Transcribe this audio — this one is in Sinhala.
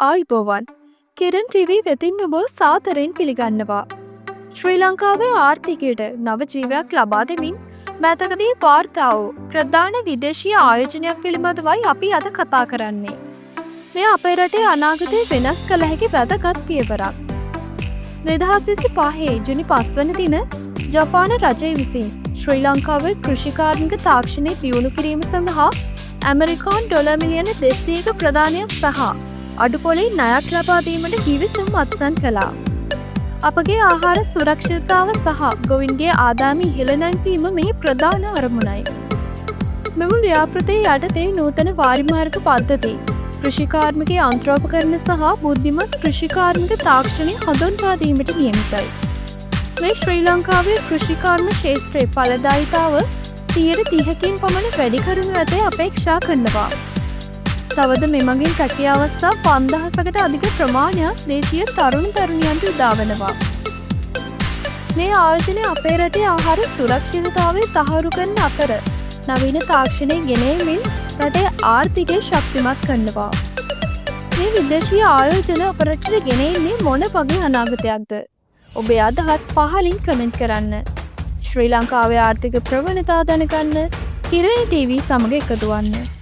ආයිබෝවන් කෙරන් TV වෙතින් ඔබ සාතරයෙන් පිළිගන්නවා. ශ්‍රී ලංකාවේ ආර්ථිකයට නව ජීවයක් ලබා දෙමින් මෑතකදී වාර්තා වූ ප්‍රධාන විදේශීය ආයෝජනයක් පිළිබඳවයි අපි අද කතා කරන්නේ. මෙය අපේ රටේ අනාගතය වෙනස් කළ හැකි වැදගත් පියවරක්. 2025 ජුනි 5 වන දින ජපාන රජය විසින් ශ්‍රී ලංකාවේ කෘෂිකාර්මික තාක්ෂණය දියුණු කිරීම සඳහා ඇමරිකානු ඩොලර් මිලියන 200ක ප්‍රදානයක් සහ අඩුපොලින් ණයක් ලබා දීමට කිවිසුම් අත්සන් කළා. අපගේ ආහාර සුරක්ෂිතතාව සහ ගොවින්ගේ ආදායම ඉහළ නැංවීම මේ ප්‍රධාන අරමුණයි. මෙම ව්‍යාපෘතිය යටතේ නූතන වාරිමාර්ග පද්ධති, කෘෂිකාර්මික යන්ත්‍රෝපකරණ සහ බුද්ධිමත් කෘෂිකාර්මික තාක්ෂණය හඳුන්වා දීමට නියමිතයි. මේ ශ්‍රී ලංකාවේ කෘෂිකාර්ම ක්ෂේත්‍රයේ ඵලදායීතාව 30%කින් පමණ වැඩි කරනු ඇතැයි අපේක්ෂා කරනවා. තවද මෙමගින් රැකියාවස්ථා 5000කට අධික ප්‍රමාණයක් දේශීය තරුණ තරුණියන්ට උදාවනවා. මේ ආයෝජනය අපේ රටේ ආහාර සුරක්ෂිතතාවය තහවුරු කරන අතර නවීන තාක්ෂණය ගෙනීමෙන් රටේ ආර්ථිකය ශක්තිමත් කරනවා. මේ විදේශීය ආයෝජන අප රටට ගෙන එන්නේ මොන වගේ අනාගතයක්ද? ඔබේ අදහස් පහලින් කමෙන්ට් කරන්න. ශ්‍රී ලංකාවේ ආර්ථික ප්‍රවණතා දැනගන්න කිරණ TV සමග එකතු වන්න.